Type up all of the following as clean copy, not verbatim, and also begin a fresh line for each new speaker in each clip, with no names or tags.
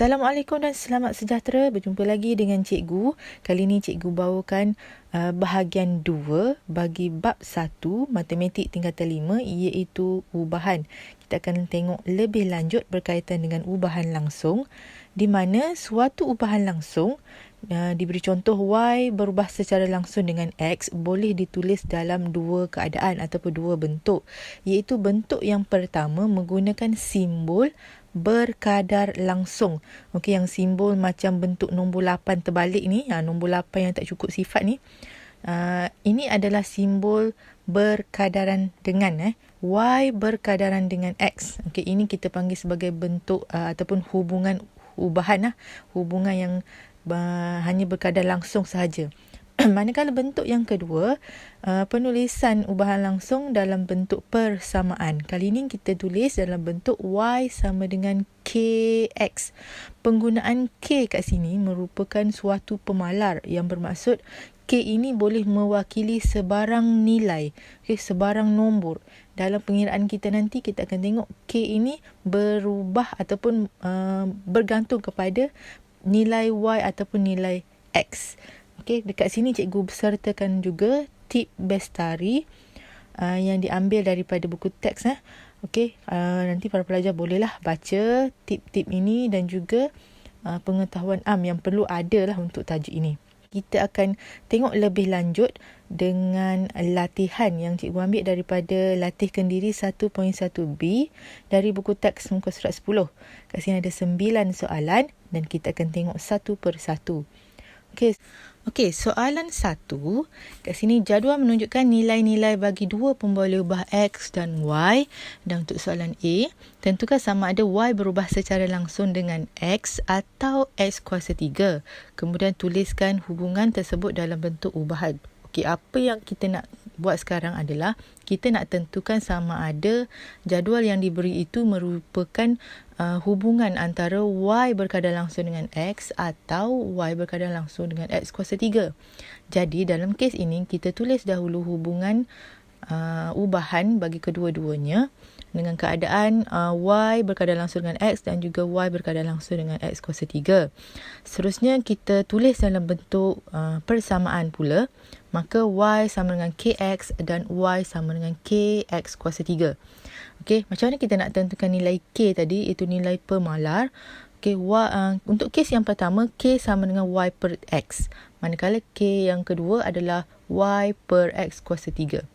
Assalamualaikum dan selamat sejahtera. Berjumpa lagi dengan cikgu. Kali ini cikgu bawakan bahagian 2 bagi bab 1 Matematik tingkatan 5 iaitu ubahan. Kita akan tengok lebih lanjut berkaitan dengan ubahan langsung, di mana suatu ubahan langsung diberi contoh Y berubah secara langsung dengan X boleh ditulis dalam dua keadaan ataupun dua bentuk, iaitu bentuk yang pertama menggunakan simbol berkadar langsung. Okey, yang simbol macam bentuk nombor 8 terbalik ni, nombor 8 yang tak cukup sifat ni. Ini adalah simbol berkadaran dengan Y berkadaran dengan X. Okey, ini kita panggil sebagai bentuk ataupun hubungan ubahan hubungan yang hanya berkadar langsung sahaja. Manakala bentuk yang kedua, penulisan ubahan langsung dalam bentuk persamaan. Kali ini kita tulis dalam bentuk Y sama dengan KX. Penggunaan K kat sini merupakan suatu pemalar yang bermaksud K ini boleh mewakili sebarang nilai, sebarang nombor. Dalam pengiraan kita nanti, kita akan tengok K ini berubah ataupun bergantung kepada nilai Y ataupun nilai X. Okey, dekat sini cikgu sertakan juga tip Bestari yang diambil daripada buku teks. Okey, nanti para pelajar bolehlah baca tip-tip ini dan juga pengetahuan yang perlu ada untuk tajuk ini. Kita akan tengok lebih lanjut dengan latihan yang cikgu ambil daripada latih kendiri 1.1b dari buku teks muka surat 10. Kat sini ada 9 soalan dan kita akan tengok satu persatu. Okey, soalan 1. Kat sini jadual menunjukkan nilai-nilai bagi dua pemboleh ubah X dan Y. Dan untuk soalan A, tentukan sama ada Y berubah secara langsung dengan X atau X kuasa 3. Kemudian tuliskan hubungan tersebut dalam bentuk ubahan. Okey, apa yang kita nak buat sekarang adalah kita nak tentukan sama ada jadual yang diberi itu merupakan hubungan antara Y berkadar langsung dengan X atau Y berkadar langsung dengan X kuasa 3. Jadi dalam kes ini kita tulis dahulu hubungan ubahan bagi kedua-duanya dengan keadaan Y berkadar langsung dengan X dan juga Y berkadar langsung dengan X kuasa 3. Seterusnya kita tulis dalam bentuk persamaan pula. Maka Y sama dengan KX dan Y sama dengan KX kuasa 3. Okey, macam mana kita nak tentukan nilai K tadi, iaitu nilai pemalar. Okey, untuk kes yang pertama, K sama dengan Y per X. Manakala K yang kedua adalah Y per X kuasa 3.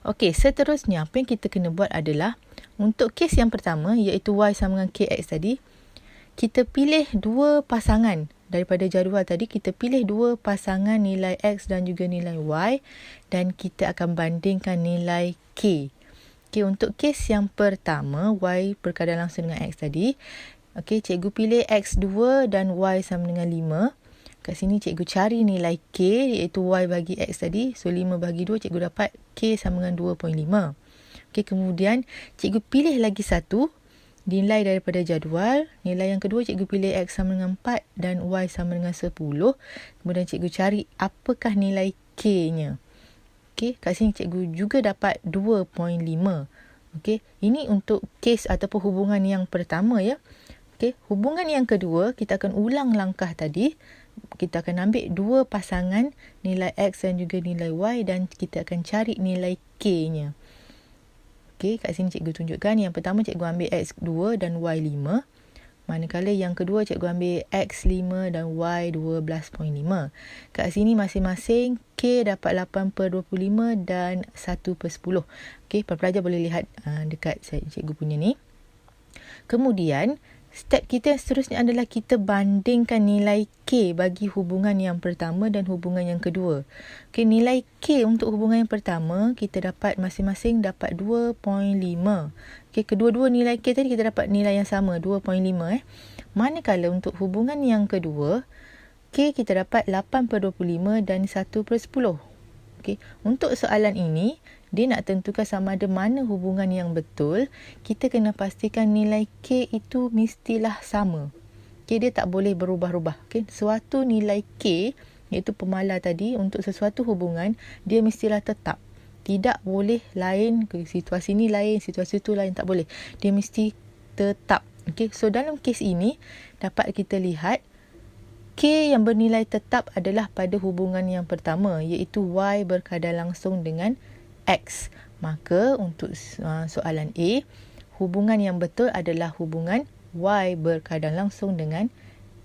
Okey, seterusnya apa yang kita kena buat adalah untuk kes yang pertama, iaitu Y sama dengan KX tadi, kita pilih dua pasangan. Daripada jadual tadi, kita pilih dua pasangan nilai X dan juga nilai Y dan kita akan bandingkan nilai K. Okey, untuk kes yang pertama, Y berkadar langsung dengan X tadi. Okey, cikgu pilih X2 dan Y sama dengan 5. Kat sini cikgu cari nilai K iaitu Y bagi X tadi. So, 5 bagi 2, cikgu dapat K sama dengan 2.5. Okey, kemudian cikgu pilih lagi satu nilai daripada jadual. Nilai yang kedua cikgu pilih X sama dengan 4 dan Y sama dengan 10. Kemudian cikgu cari apakah nilai K-nya. Okey, kat sini cikgu juga dapat 2.5. Okey, ini untuk kes ataupun hubungan yang pertama ya. Okey, hubungan yang kedua kita akan ulang langkah tadi. Kita akan ambil dua pasangan nilai X dan juga nilai Y dan kita akan cari nilai K-nya. Okey, kat sini cikgu tunjukkan. Yang pertama cikgu ambil X2 dan Y5. Manakala yang kedua cikgu ambil X5 dan Y12.5. Kat sini masing-masing K dapat 8/25 dan 1/10. Okey, pelajar boleh lihat dekat cikgu punya ni. Kemudian step kita seterusnya adalah kita bandingkan nilai K bagi hubungan yang pertama dan hubungan yang kedua. Okey, nilai K untuk hubungan yang pertama kita dapat masing-masing dapat 2.5. Okey, kedua-dua nilai K tadi kita dapat nilai yang sama, 2.5. Manakala untuk hubungan yang kedua, K kita dapat 8/25 dan 1/10. Okey, untuk soalan ini dia nak tentukan sama ada mana hubungan yang betul, kita kena pastikan nilai K itu mestilah sama. Okey, dia tak boleh berubah-ubah. Okey, suatu nilai K, iaitu pemalar tadi, untuk sesuatu hubungan, dia mestilah tetap. Tidak boleh lain, situasi ni lain, situasi tu lain, tak boleh. Dia mesti tetap. Okey, so dalam kes ini dapat kita lihat K yang bernilai tetap adalah pada hubungan yang pertama, iaitu Y berkadar langsung dengan X. Maka untuk soalan A, hubungan yang betul adalah hubungan Y berkadar langsung dengan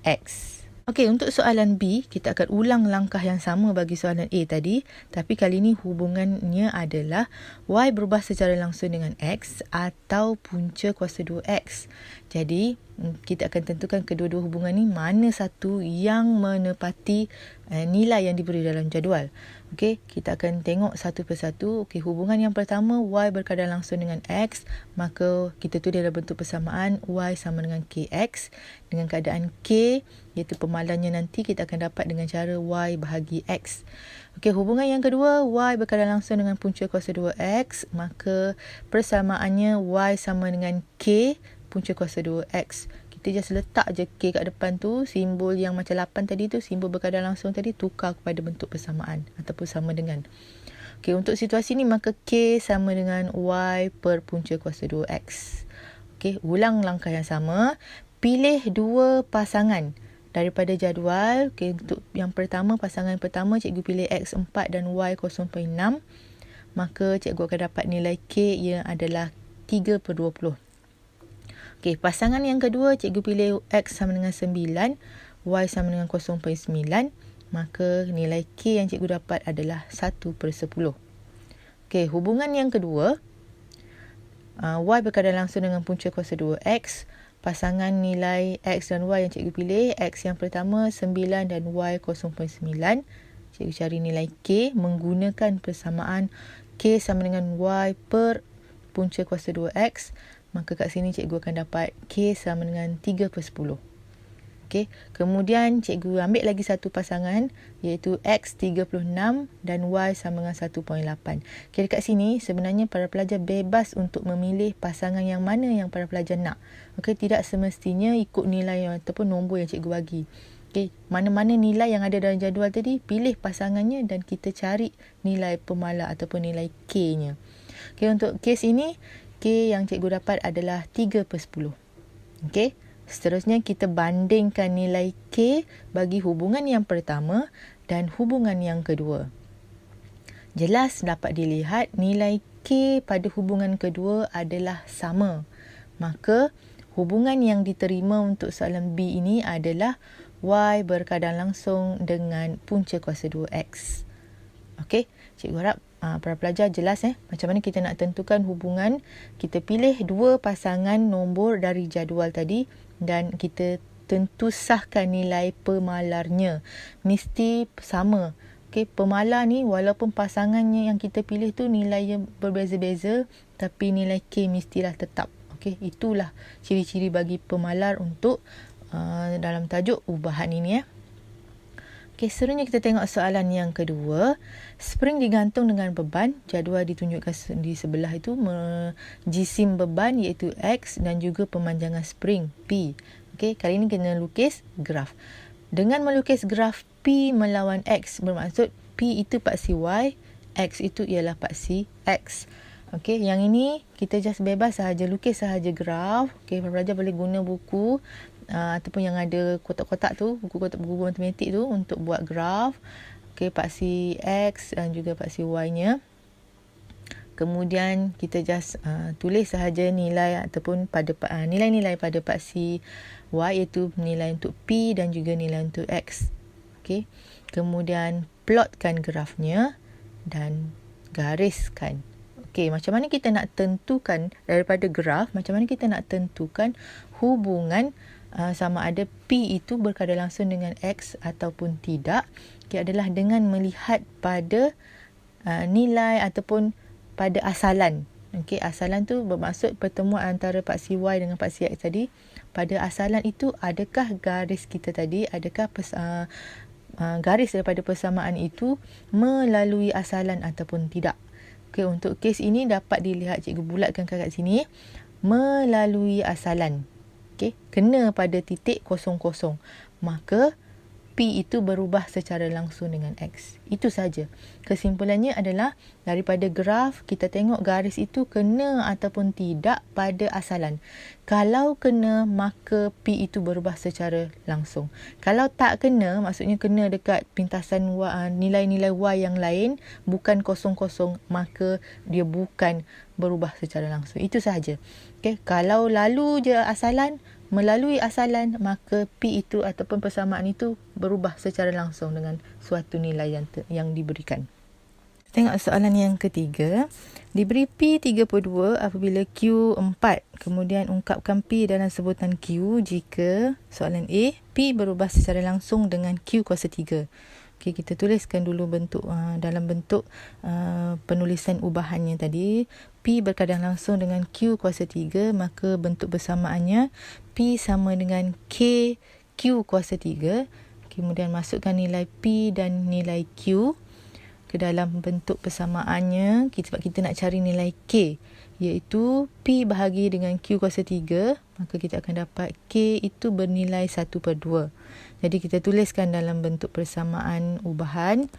X. Okey, untuk soalan B, kita akan ulang langkah yang sama bagi soalan A tadi. Tapi kali ini hubungannya adalah Y berubah secara langsung dengan X atau punca kuasa 2X. Jadi, kita akan tentukan kedua-dua hubungan ni mana satu yang menepati nilai yang diberi dalam jadual. Okey, kita akan tengok satu persatu. Okey, hubungan yang pertama, Y berkadar langsung dengan X. Maka kita tulis dalam bentuk persamaan, Y sama dengan KX. Dengan keadaan K, iaitu pemalannya nanti, kita akan dapat dengan cara Y bahagi X. Okey, hubungan yang kedua, Y berkadar langsung dengan punca kuasa 2X. Maka persamaannya Y sama dengan K punca kuasa 2X. Kita just letak je K kat depan tu, simbol yang macam 8 tadi tu, simbol berkadar langsung tadi, tukar kepada bentuk persamaan ataupun sama dengan. Okey, untuk situasi ni maka K sama dengan Y per punca kuasa 2X. Okey, ulang langkah yang sama. Pilih dua pasangan daripada jadual. Okey, untuk yang pertama, pasangan pertama, cikgu pilih X4 dan Y 0.6. Maka cikgu akan dapat nilai K yang adalah 3/20. Okey, pasangan yang kedua, cikgu pilih X sama dengan 9, Y sama dengan 0.9. Maka nilai K yang cikgu dapat adalah 1/10. Okey, hubungan yang kedua, Y berkadar langsung dengan punca kuasa 2X. Pasangan nilai X dan Y yang cikgu pilih, X yang pertama 9 dan Y 0.9. Cikgu cari nilai K menggunakan persamaan K sama dengan Y per punca kuasa 2X. Maka kat sini cikgu akan dapat K sama dengan 3/10. Okey, kemudian cikgu ambil lagi satu pasangan, iaitu X 36 dan Y sama dengan 1.8. Okey, dekat sini sebenarnya para pelajar bebas untuk memilih pasangan yang mana yang para pelajar nak. Okey, tidak semestinya ikut nilai ataupun nombor yang cikgu bagi. Okey, mana-mana nilai yang ada dalam jadual tadi, pilih pasangannya dan kita cari nilai pemala ataupun nilai K-nya. Okey, untuk kes ini, K yang cikgu dapat adalah 3/10. Okey, seterusnya kita bandingkan nilai K bagi hubungan yang pertama dan hubungan yang kedua. Jelas dapat dilihat nilai K pada hubungan kedua adalah sama. Maka hubungan yang diterima untuk soalan B ini adalah Y berkadar langsung dengan punca kuasa 2X. Okey, cikgu harap para pelajar jelas macam mana kita nak tentukan hubungan. Kita pilih dua pasangan nombor dari jadual tadi dan kita tentu sahkan nilai pemalarnya. Mesti sama. Okey, pemalar ni walaupun pasangannya yang kita pilih tu nilainya berbeza-beza, tapi nilai K mestilah tetap. Okey, itulah ciri-ciri bagi pemalar untuk dalam tajuk ubahan ini. Okey, seterusnya kita tengok soalan yang kedua. Spring digantung dengan beban. Jadual ditunjukkan di sebelah itu jisim beban iaitu X dan juga pemanjangan spring P. Okey, kali ini kena lukis graf. Dengan melukis graf P melawan X, bermaksud P itu paksi Y, X itu ialah paksi X. Okey, yang ini kita just bebas sahaja, lukis sahaja graf. Okey, pelajar boleh guna buku ataupun yang ada kotak-kotak tu, buku matematik tu untuk buat graf. Okey, paksi X dan juga paksi Y-nya. Kemudian kita just tulis sahaja nilai ataupun pada nilai-nilai pada paksi Y, iaitu nilai untuk P dan juga nilai untuk X. Okey, kemudian plotkan grafnya dan gariskan. Okey, macam mana kita nak tentukan daripada graf, macam mana kita nak tentukan hubungan sama ada P itu berkadar langsung dengan X ataupun tidak. Okay, adalah dengan melihat pada nilai ataupun pada asalan. Okey, asalan tu bermaksud pertemuan antara paksi Y dengan paksi X tadi. Pada asalan itu, adakah garis kita tadi, adakah garis daripada persamaan itu melalui asalan ataupun tidak. Okey, untuk kes ini dapat dilihat, cikgu bulatkan kat sini, melalui asalan. Okey, kena pada titik 00. Maka P itu berubah secara langsung dengan X. Itu saja. Kesimpulannya adalah daripada graf kita tengok garis itu kena ataupun tidak pada asalan. Kalau kena maka P itu berubah secara langsung. Kalau tak kena, maksudnya kena dekat pintasan nilai-nilai Y yang lain bukan kosong-kosong, maka dia bukan berubah secara langsung. Itu sahaja. Okay. Kalau lalu je asalan, melalui asalan, maka P itu ataupun persamaan itu berubah secara langsung dengan suatu nilai yang diberikan. Tengok soalan yang ketiga. Diberi P 32 apabila Q 4. Kemudian ungkapkan P dalam sebutan Q jika soalan A, P berubah secara langsung dengan Q kuasa 3. Okay, kita tuliskan dulu dalam bentuk penulisan ubahannya tadi. P berkadang langsung dengan Q kuasa 3, maka bentuk bersamaannya P sama dengan K Q kuasa 3. Kemudian masukkan nilai P dan nilai Q ke dalam bentuk persamaannya. Sebab kita nak cari nilai K, iaitu P bahagi dengan Q kuasa 3, maka kita akan dapat K itu bernilai 1/2. Jadi kita tuliskan dalam bentuk persamaan ubahan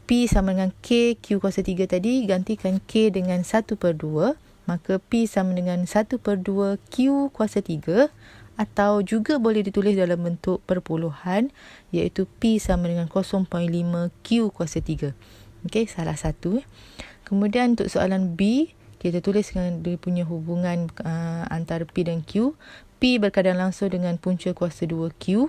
P sama dengan K Q kuasa 3 tadi, gantikan K dengan 1/2, maka P sama dengan 1/2 Q kuasa 3, atau juga boleh ditulis dalam bentuk perpuluhan, iaitu P sama dengan 0.5 Q kuasa 3. Okey, salah satu. Kemudian untuk soalan B, kita tuliskan dia punya hubungan antara P dan Q. P berkadang langsung dengan punca kuasa 2Q,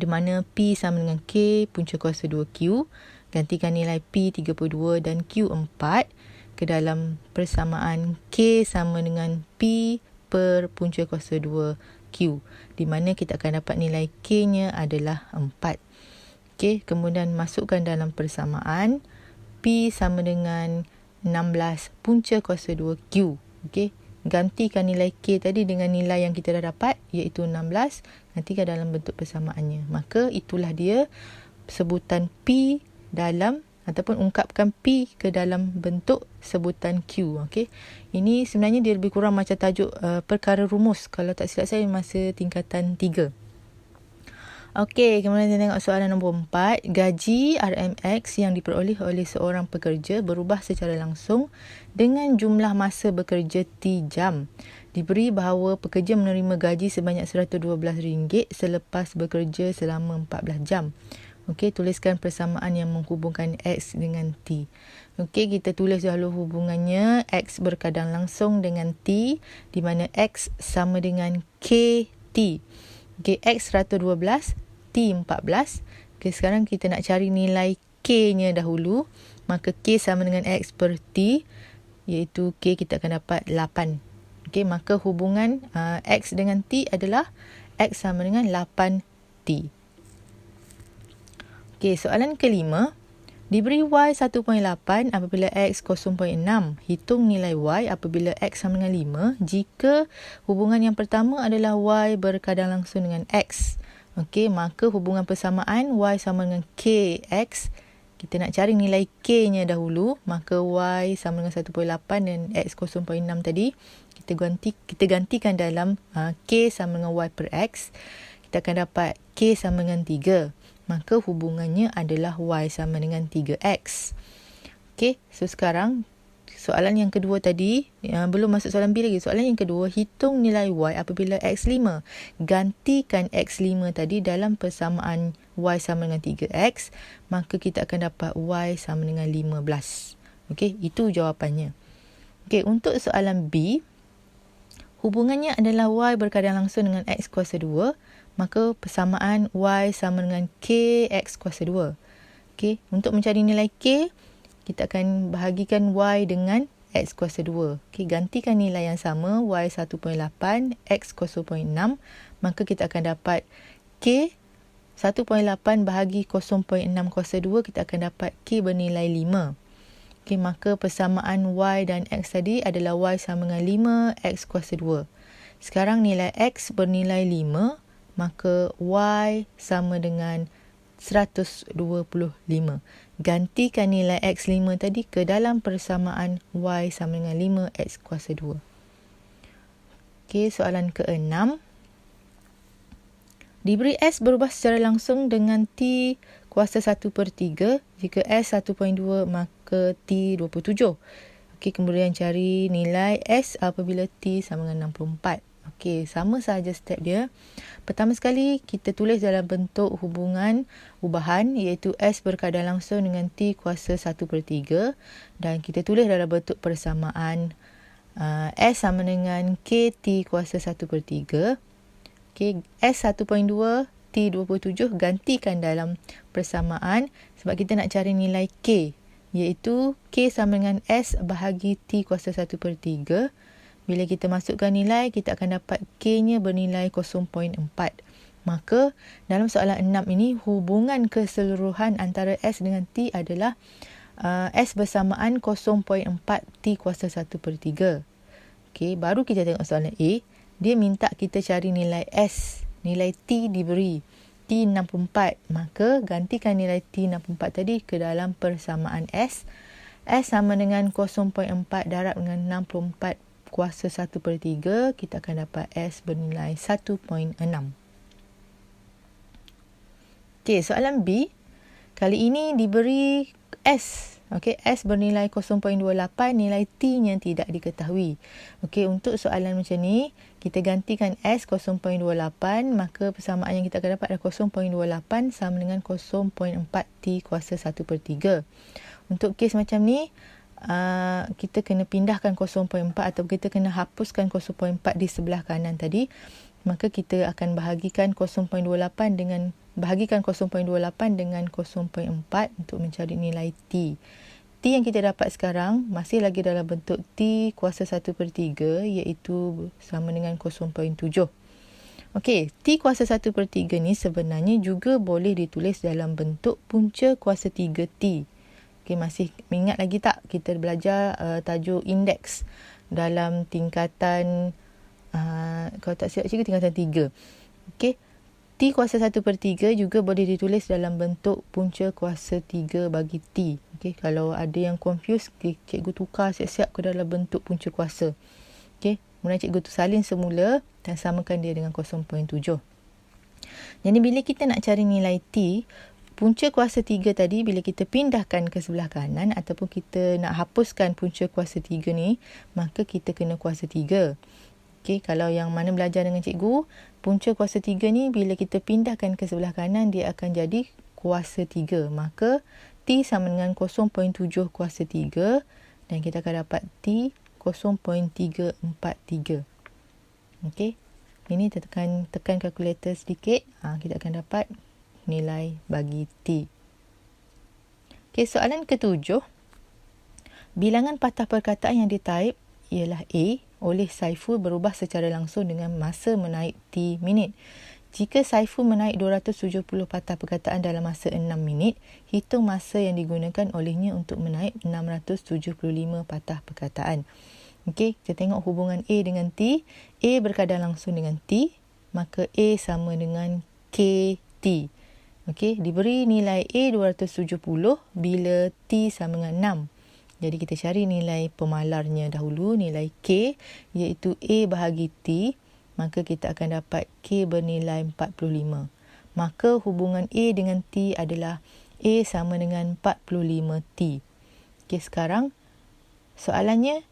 di mana P sama dengan K punca kuasa 2Q. Gantikan nilai P 32 dan Q 4 ke dalam persamaan K sama dengan P per punca kuasa 2Q, di mana kita akan dapat nilai K-nya adalah 4. Okey, kemudian masukkan dalam persamaan P sama dengan 16 punca kuasa 2Q. Okey, gantikan nilai K tadi dengan nilai yang kita dah dapat, iaitu 16. Gantikan dalam bentuk persamaannya. Maka itulah dia sebutan P dalam ataupun ungkapkan P ke dalam bentuk sebutan Q. Okey, ini sebenarnya dia lebih kurang macam tajuk perkara rumus kalau tak silap saya masa tingkatan 3. Okey, kemudian kita tengok soalan nombor 4. Gaji RMX yang diperoleh oleh seorang pekerja berubah secara langsung dengan jumlah masa bekerja T jam. Diberi bahawa pekerja menerima gaji sebanyak RM112 selepas bekerja selama 14 jam. Okey, tuliskan persamaan yang menghubungkan X dengan T. Okey, kita tulis dahulu hubungannya. X berkadang langsung dengan T, di mana X sama dengan KT. Okey, X 112, T 14. Okey, sekarang kita nak cari nilai K-nya dahulu. Maka K sama dengan X per T, iaitu K kita akan dapat 8. Okey, maka hubungan X dengan T adalah X sama dengan 8T. Okey, soalan kelima. Diberi Y 1.8 apabila X 0.6. Hitung nilai Y apabila X sama dengan 5 jika hubungan yang pertama adalah Y berkadang langsung dengan X. Okey, maka hubungan persamaan Y sama dengan KX. Kita nak cari nilai K-nya dahulu. Maka Y sama dengan 1.8 dan X 0.6 tadi. Kita gantikan dalam K sama dengan Y per X. Kita akan dapat K sama dengan 3. Maka hubungannya adalah Y sama dengan 3X. Okey, so sekarang soalan yang kedua tadi, belum masuk soalan B lagi. Soalan yang kedua, hitung nilai Y apabila X 5. Gantikan X 5 tadi dalam persamaan Y sama dengan 3X. Maka kita akan dapat Y sama dengan 15. Okey, itu jawapannya. Okey, untuk soalan B, hubungannya adalah Y berkadang langsung dengan X kuasa 2. Maka persamaan Y sama dengan KX kuasa 2. Okey, untuk mencari nilai K, kita akan bahagikan Y dengan X kuasa 2. Okey, gantikan nilai yang sama, Y 1.8, X 0.6. Maka kita akan dapat K 1.8 bahagi 0.6 kuasa 2, kita akan dapat K bernilai 5. Okey, maka persamaan Y dan X tadi adalah Y sama dengan 5, X kuasa 2. Sekarang nilai X bernilai 5. Maka Y sama dengan 125. Gantikan nilai X5 tadi ke dalam persamaan Y sama dengan 5X kuasa 2. Okey, soalan ke-6. Diberi S berubah secara langsung dengan T kuasa 1/3. Jika S 1.2 maka T 27. Okey, kemudian cari nilai S apabila T sama dengan 64. Okey, sama sahaja step dia. Pertama sekali, kita tulis dalam bentuk hubungan ubahan iaitu S berkadar langsung dengan T kuasa 1/3 dan kita tulis dalam bentuk persamaan S sama dengan K T kuasa 1/3. Okay, S 1.2, T 27 gantikan dalam persamaan sebab kita nak cari nilai K iaitu K sama dengan S bahagi T kuasa 1/3. Bila kita masukkan nilai, kita akan dapat K-nya bernilai 0.4. Maka dalam soalan 6 ini, hubungan keseluruhan antara S dengan T adalah S bersamaan 0.4 T kuasa 1/3. Okay, baru kita tengok soalan A. Dia minta kita cari nilai S. Nilai T diberi. T 64. Maka gantikan nilai T 64 tadi ke dalam persamaan S. S sama dengan 0.4 darab dengan 64 kuasa 1/3. Kita akan dapat S bernilai 1.6. Okey, soalan B. Kali ini diberi S. Okey, S bernilai 0.28, nilai T-nya tidak diketahui. Okey, untuk soalan macam ni, kita gantikan S 0.28, maka persamaan yang kita akan dapat adalah 0.28 sama dengan 0.4 T kuasa 1/3. Untuk kes macam ni, kita kena pindahkan 0.4 atau kita kena hapuskan 0.4 di sebelah kanan tadi. Maka kita akan bahagikan 0.28 dengan 0.4 untuk mencari nilai T. T yang kita dapat sekarang masih lagi dalam bentuk T kuasa 1/3 iaitu sama dengan 0.7. Okey, T kuasa 1/3 ni sebenarnya juga boleh ditulis dalam bentuk punca kuasa 3T. Okey, masih ingat lagi tak kita belajar tajuk indeks dalam tingkatan kalau tak silap cikgu tingkatan 3. Okey. T kuasa 1/3 juga boleh ditulis dalam bentuk punca kuasa 3 bagi T. Okey, kalau ada yang confuse, cikgu tukar siap-siap ke dalam bentuk punca kuasa. Okey, kemudian cikgu tu salin semula dan samakan dia dengan 0.7. Jadi bila kita nak cari nilai T, punca kuasa 3 tadi bila kita pindahkan ke sebelah kanan ataupun kita nak hapuskan punca kuasa 3 ni, maka kita kena kuasa 3. Okey, kalau yang mana belajar dengan cikgu, punca kuasa 3 ni bila kita pindahkan ke sebelah kanan, dia akan jadi kuasa 3. Maka T sama dengan 0.7 kuasa 3 dan kita akan dapat T 0.343. Okey, ini tekan kalkulator sedikit, kita akan dapat nilai bagi T. Okey, soalan ke-7. Bilangan patah perkataan yang ditaip ialah A oleh Saiful berubah secara langsung dengan masa menaip T minit. Jika Saiful menaip 270 patah perkataan dalam masa 6 minit, hitung masa yang digunakan olehnya untuk menaip 675 patah perkataan. Okey, kita tengok hubungan A dengan T. A berkadar langsung dengan T, maka A sama dengan KT. Okey, diberi nilai A 270 bila T sama dengan 6. Jadi kita cari nilai pemalarnya dahulu, nilai K iaitu A bahagi T, maka kita akan dapat K bernilai 45. Maka hubungan A dengan T adalah A sama dengan 45T. Okey, sekarang soalannya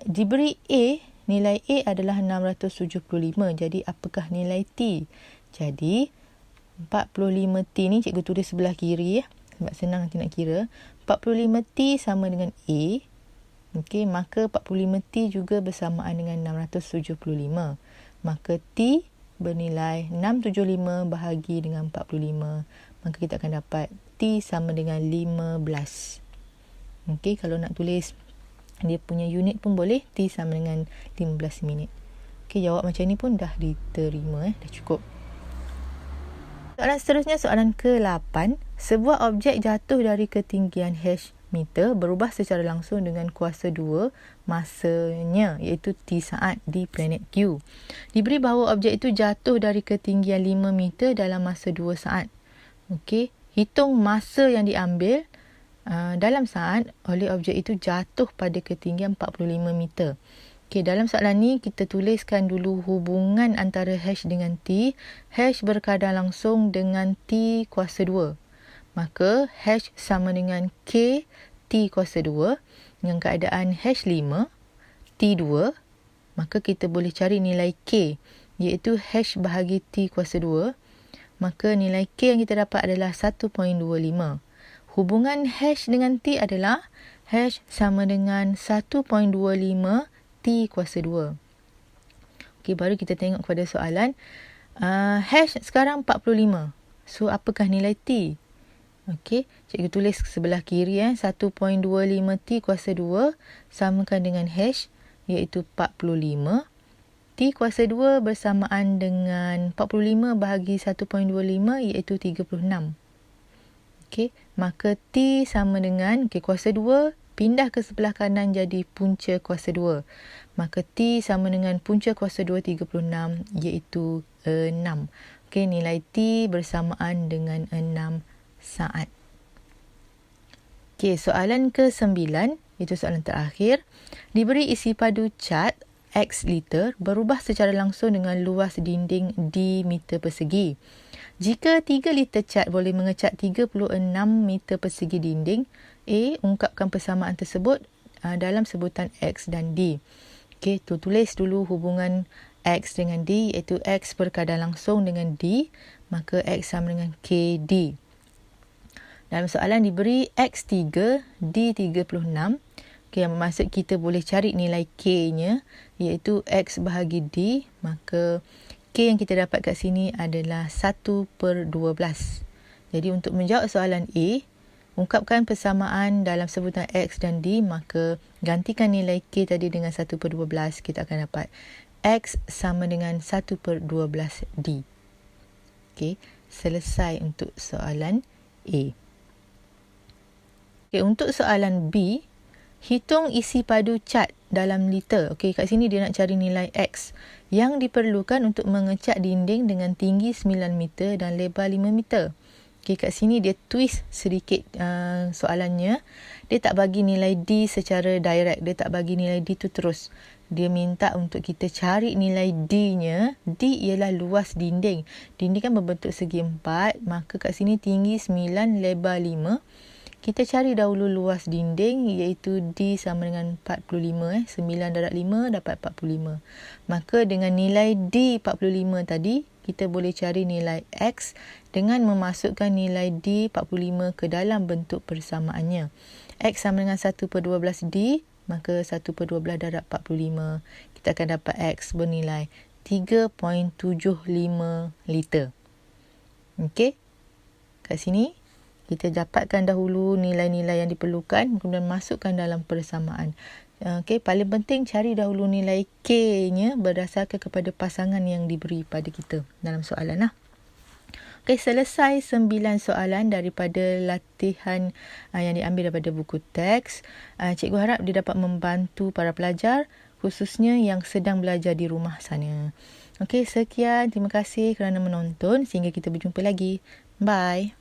diberi A, nilai A adalah 675. Jadi apakah nilai T? Jadi 45T ni cikgu tulis sebelah kiri sebab senang nanti nak kira. 45T sama dengan A. Okey, maka 45T juga bersamaan dengan 675. Maka T bernilai 675 bahagi dengan 45. Maka kita akan dapat T sama dengan 15. Okey, kalau nak tulis dia punya unit pun boleh. T sama dengan 15 minit. Okey, jawab macam ni pun dah diterima. Dah cukup. Soalan seterusnya, soalan ke-8. Sebuah objek jatuh dari ketinggian h meter berubah secara langsung dengan kuasa 2 masanya iaitu T saat di planet Q. Diberi bahawa objek itu jatuh dari ketinggian 5 meter dalam masa 2 saat. Okey, hitung masa yang diambil dalam saat oleh objek itu jatuh pada ketinggian 45 meter. Okey, dalam soalan ni kita tuliskan dulu hubungan antara hash dengan T. Hash berkadar langsung dengan T kuasa 2. Maka hash sama dengan K T kuasa 2 dengan keadaan hash 5 T2. Maka kita boleh cari nilai K, iaitu hash bahagi T kuasa 2. Maka nilai K yang kita dapat adalah 1.25. Hubungan hash dengan T adalah hash sama dengan 1.25 T kuasa 2. Okey, baru kita tengok kepada soalan. Hash sekarang 45. So, apakah nilai T? Okey, cikgu tulis sebelah kiri. 1.25 T kuasa 2 samakan dengan hash, iaitu 45. T kuasa 2 bersamaan dengan 45 bahagi 1.25, iaitu 36. Okey, maka T sama dengan, kuasa 2 pindah ke sebelah kanan jadi punca kuasa 2. Maka T sama dengan punca kuasa 2 36, iaitu 6. Okey, nilai T bersamaan dengan 6 saat. Okey, soalan ke-9, itu soalan terakhir. Diberi isi padu cat X liter berubah secara langsung dengan luas dinding D meter persegi. Jika 3 liter cat boleh mengecat 36 meter persegi dinding, A, ungkapkan persamaan tersebut dalam sebutan X dan D. Okey, tulis dulu hubungan X dengan D, iaitu X berkadar langsung dengan D, maka X sama dengan KD. Dalam soalan diberi X3, D36. Okey, yang bermaksud kita boleh cari nilai K-nya, iaitu X bahagi D, maka K yang kita dapat kat sini adalah 1/12. Jadi untuk menjawab soalan A, ungkapkan persamaan dalam sebutan X dan D, maka gantikan nilai K tadi dengan 1/12. Kita akan dapat X sama dengan 1/12 D. Okey, selesai untuk soalan A. Okey, untuk soalan B, hitung isi padu cat dalam liter. Okey, kat sini dia nak cari nilai X yang diperlukan untuk mengecat dinding dengan tinggi 9 meter dan lebar 5 meter. Okey, kat sini dia twist sedikit soalannya. Dia tak bagi nilai D secara direct. Dia tak bagi nilai D tu terus. Dia minta untuk kita cari nilai D-nya. D ialah luas dinding. Dinding kan berbentuk segi 4. Maka kat sini tinggi 9, lebar 5. Kita cari dahulu luas dinding, iaitu D sama dengan 45. 9 darab 5 dapat 45. Maka dengan nilai D 45 tadi, kita boleh cari nilai X dengan memasukkan nilai D 45 ke dalam bentuk persamaannya. X sama dengan 1/12 D, maka 1/12 darab 45. Kita akan dapat X bernilai 3.75 liter. Okey, kat sini kita dapatkan dahulu nilai-nilai yang diperlukan, kemudian masukkan dalam persamaan. Okey, paling penting cari dahulu nilai K-nya berdasarkan kepada pasangan yang diberi pada kita dalam soalan. Okey, selesai 9 soalan daripada latihan yang diambil daripada buku teks. Cikgu harap dia dapat membantu para pelajar, khususnya yang sedang belajar di rumah sana. Okey, sekian. Terima kasih kerana menonton. Sehingga kita berjumpa lagi. Bye.